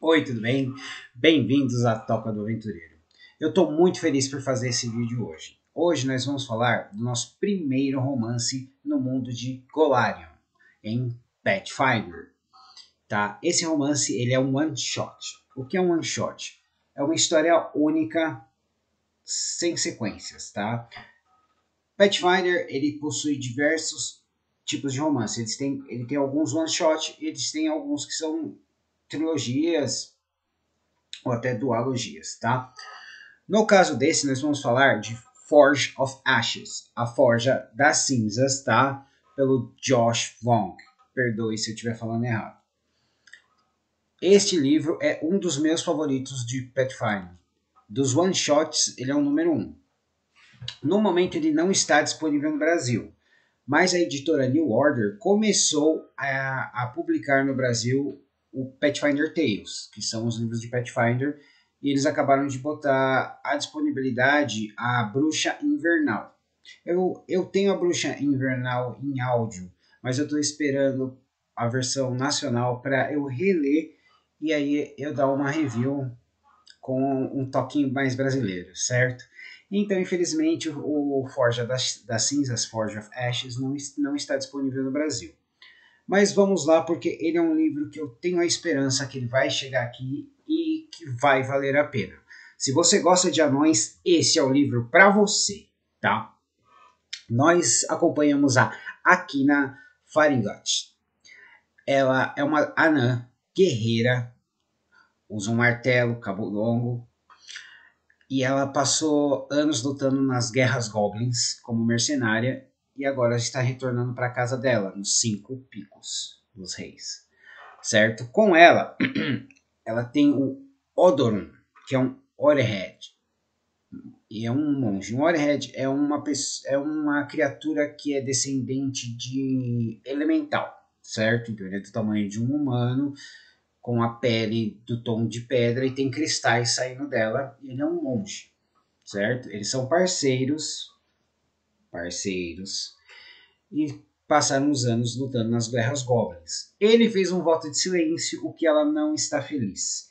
Oi, tudo bem? Bem-vindos à Toca do Aventureiro. Eu estou muito feliz por fazer esse vídeo hoje. Hoje nós vamos falar do nosso primeiro romance no mundo de Golarion, em Pathfinder. Tá? Esse romance ele é um one shot. O que é um one shot? É uma história única, sem sequências, tá? Pathfinder ele possui diversos tipos de romance. Ele tem alguns one shot, eles têm alguns que são trilogias ou até dualogias, tá? No caso desse, nós vamos falar de Forge of Ashes, a Forja das Cinzas, tá? Pelo Josh Vonk. Perdoe se eu estiver falando errado. Este livro é um dos meus favoritos de Pathfinder. Dos one-shots, ele é o número 1. No momento, ele não está disponível no Brasil, mas a editora New Order começou a publicar no Brasil o Pathfinder Tales, que são os livros de Pathfinder, e eles acabaram de botar à disponibilidade a Bruxa Invernal. Eu tenho a Bruxa Invernal em áudio, mas eu estou esperando a versão nacional para eu reler e aí eu dar uma review com um toquinho mais brasileiro, certo? Então, infelizmente, o Forja das Cinzas, Forge of Ashes, não está disponível no Brasil. Mas vamos lá, porque ele é um livro que eu tenho a esperança que ele vai chegar aqui e que vai valer a pena. Se você gosta de anões, esse é o livro para você, tá? Nós acompanhamos a Akina Faringat. Ela é uma anã guerreira, usa um martelo, cabo longo, e ela passou anos lutando nas guerras goblins como mercenária e agora está retornando para a casa dela, nos Cinco Picos dos Reis, certo? Com ela, ela tem o Odorum, que é um Orehead, e é um monge. Um Orehead é uma criatura que é descendente de elemental, certo? Então ele é do tamanho de um humano, com a pele do tom de pedra e tem cristais saindo dela, e ele é um monge, certo? Eles são parceiros, e passaram os anos lutando nas guerras goblins. Ele fez um voto de silêncio, o que ela não está feliz.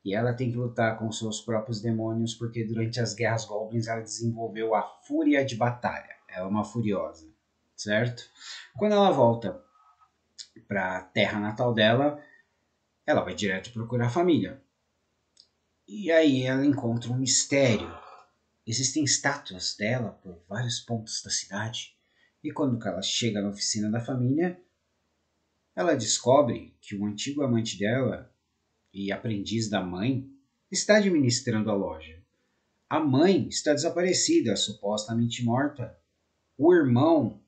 E ela tem que lutar com seus próprios demônios, porque durante as guerras goblins ela desenvolveu a fúria de batalha. Ela é uma furiosa, certo? Quando ela volta para a terra natal dela, ela vai direto procurar a família. E aí ela encontra um mistério. Existem estátuas dela por vários pontos da cidade. E quando ela chega na oficina da família, ela descobre que o antigo amante dela e aprendiz da mãe está administrando a loja. A mãe está desaparecida, supostamente morta. O irmão,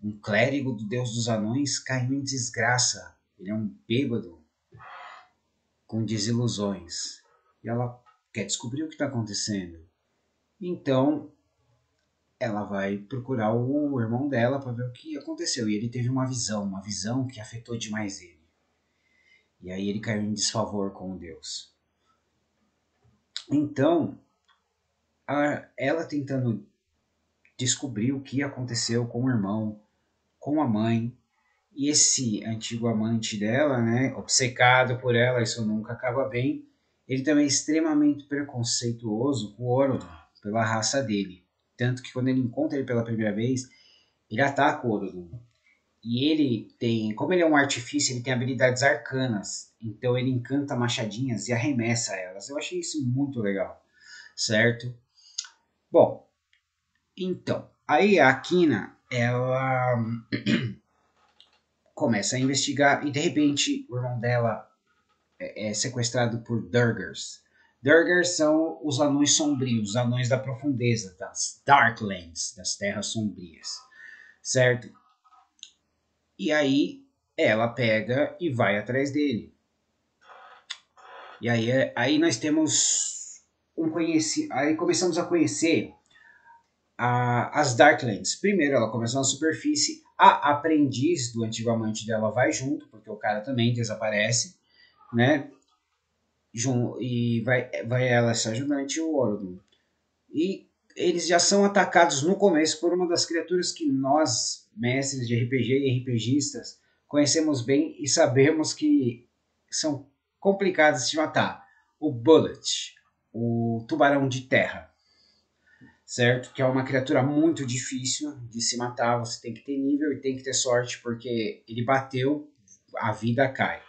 um clérigo do deus dos anões, caiu em desgraça. Ele é um bêbado com desilusões. E ela quer descobrir o que está acontecendo. Então, ela vai procurar o irmão dela para ver o que aconteceu. E ele teve uma visão que afetou demais ele. E aí ele caiu em desfavor com o Deus. Então, ela tentando descobrir o que aconteceu com o irmão, com a mãe, e esse antigo amante dela, né, obcecado por ela, isso nunca acaba bem, ele também é extremamente preconceituoso com o Orodon, pela raça dele. Tanto que quando ele encontra ele pela primeira vez, ele ataca o Orodon. E ele tem, como ele é um artifício, ele tem habilidades arcanas. Então ele encanta machadinhas e arremessa elas. Eu achei isso muito legal, certo? Bom, então, aí a Akina, ela começa a investigar e de repente o irmão dela é sequestrado por Durgers. Durgers são os anões sombrios, os anões da profundeza, das Darklands, das terras sombrias, certo? E aí ela pega e vai atrás dele. E aí nós temos aí começamos a conhecer as Darklands. Primeiro ela começa na superfície, a aprendiz do antigo amante dela vai junto, porque o cara também desaparece, né? E vai ela, essa ajudante, e o Orodum. E eles já são atacados no começo por uma das criaturas que nós, mestres de RPG e RPGistas, conhecemos bem e sabemos que são complicadas de matar. O Bullet, o tubarão de terra, certo? Que é uma criatura muito difícil de se matar, você tem que ter nível e tem que ter sorte, porque ele bateu, a vida cai.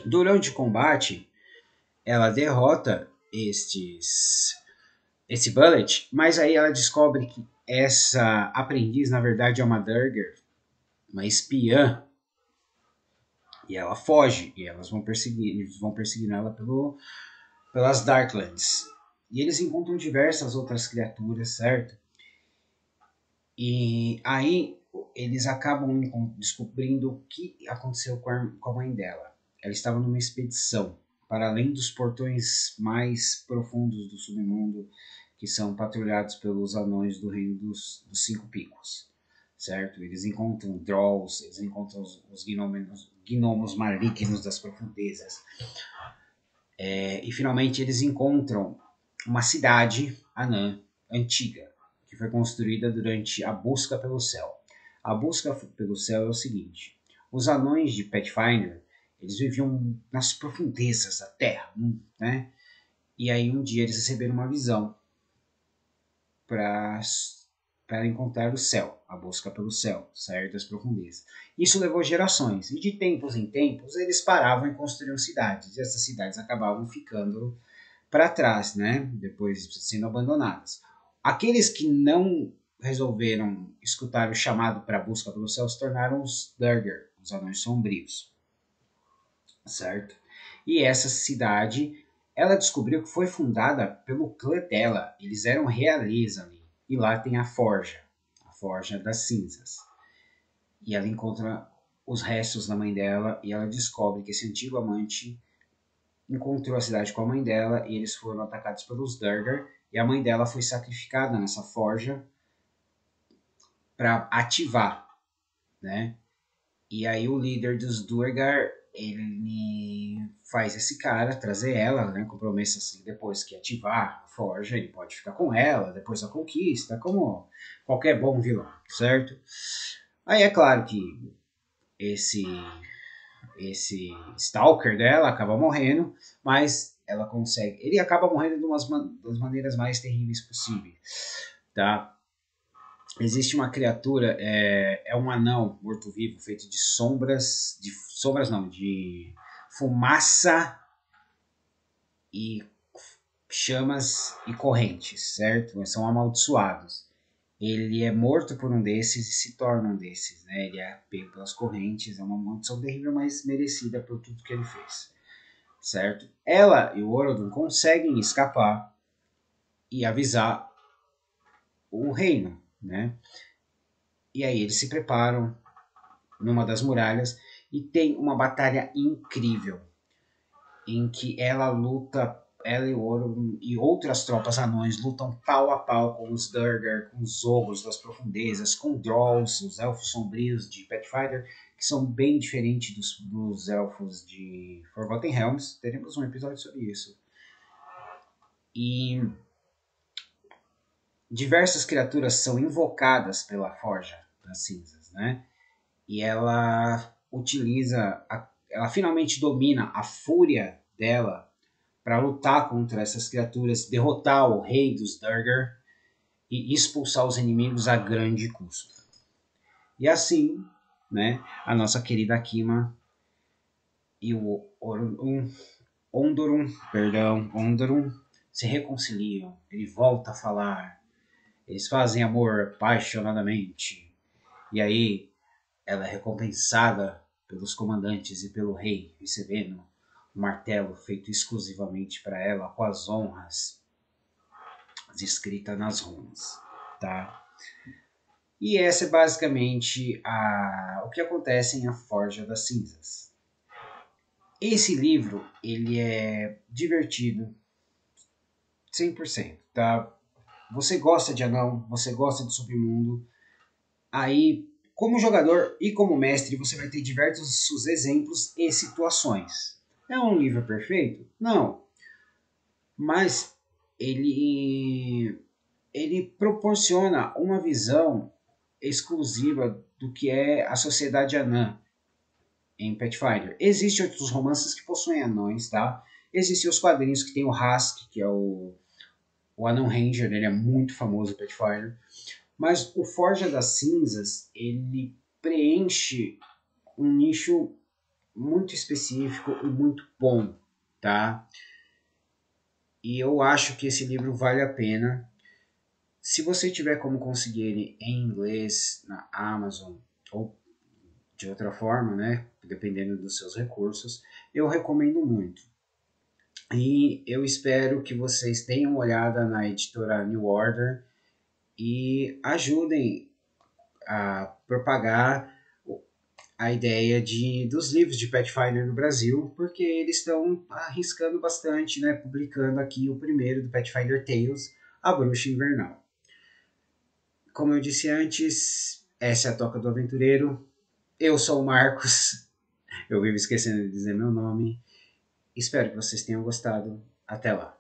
Durante o combate, ela derrota esse Bullet, mas aí ela descobre que essa aprendiz, na verdade, é uma Durger, uma espiã, e ela foge, e eles vão perseguindo ela pelas Darklands. E eles encontram diversas outras criaturas, certo? E aí eles acabam descobrindo o que aconteceu com a mãe dela. Ela estava numa expedição para além dos portões mais profundos do submundo, que são patrulhados pelos anões do Reino dos Cinco Picos, certo? Eles encontram Drolls, eles encontram os gnomos malignos das profundezas. E finalmente eles encontram uma cidade anã antiga, que foi construída durante a busca pelo céu. A busca pelo céu é o seguinte: os anões de Pathfinder, eles viviam nas profundezas da Terra, né? E aí um dia eles receberam uma visão para encontrar o céu, a busca pelo céu, sair das profundezas. Isso levou gerações, e de tempos em tempos eles paravam e construíam cidades, e essas cidades acabavam ficando para trás, né? Depois sendo abandonadas. Aqueles que não resolveram escutar o chamado para a busca pelo céu se tornaram os Durger, os anões sombrios, certo? E essa cidade, ela descobriu que foi fundada pelo clã dela. Eles eram realeza ali. E lá tem a Forja das Cinzas. E ela encontra os restos da mãe dela e ela descobre que esse antigo amante encontrou a cidade com a mãe dela e eles foram atacados pelos Durgar e a mãe dela foi sacrificada nessa forja para ativar, né? E aí o líder dos Durgar, ele faz esse cara trazer ela, né, com promessa assim, depois que ativar a forja, ele pode ficar com ela, depois da conquista, como qualquer bom vilão, certo? Aí é claro que esse stalker dela acaba morrendo, mas ela consegue. Ele acaba morrendo de umas das maneiras mais terríveis possíveis, tá? Existe uma criatura, é um anão morto-vivo feito de de fumaça e chamas e correntes, certo? São amaldiçoados. Ele é morto por um desses e se torna um desses, né? Ele é pego pelas correntes, é uma maldição terrível, mas merecida por tudo que ele fez, certo? Ela e o Orodum conseguem escapar e avisar o reino, né? E aí eles se preparam numa das muralhas e tem uma batalha incrível em que ela e o Orodum e outras tropas anões lutam pau a pau com os Durgar, com os ogros das profundezas, com Drolls, os elfos sombrios de Pathfinder, que são bem diferentes dos elfos de Forgotten Realms. Teremos um episódio sobre isso. E diversas criaturas são invocadas pela Forja das Cinzas, né? E ela ela finalmente domina a fúria dela para lutar contra essas criaturas, derrotar o rei dos Durgar e expulsar os inimigos a grande custo. E assim, né, a nossa querida Kima e o Onderon se reconciliam. Ele volta a falar, eles fazem amor apaixonadamente. E aí ela é recompensada pelos comandantes e pelo rei, recebendo um martelo feito exclusivamente para ela, com as honras descritas nas runas, tá? E essa é basicamente o que acontece em A Forja das Cinzas. Esse livro, ele é divertido 100%, tá? Você gosta de anão, você gosta do submundo, aí como jogador e como mestre, você vai ter diversos exemplos e situações. É um livro perfeito? Não. Mas ele proporciona uma visão exclusiva do que é a sociedade anã. em Pathfinder. Existem outros romances que possuem anões, tá? Existem os quadrinhos que tem o Hask, que é o Anão Ranger, ele é muito famoso em Pathfinder. Mas o Forja das Cinzas, ele preenche um nicho muito específico e muito bom, tá? E eu acho que esse livro vale a pena. Se você tiver como conseguir ele em inglês na Amazon ou de outra forma, né, dependendo dos seus recursos, eu recomendo muito. E eu espero que vocês tenham uma olhada na editora New Order e ajudem a propagar a ideia dos livros de Pathfinder no Brasil, porque eles estão arriscando bastante, né, publicando aqui o primeiro do Pathfinder Tales, A Bruxa Invernal. Como eu disse antes, essa é a Toca do Aventureiro. Eu sou o Marcos, eu vivo esquecendo de dizer meu nome. Espero que vocês tenham gostado. Até lá.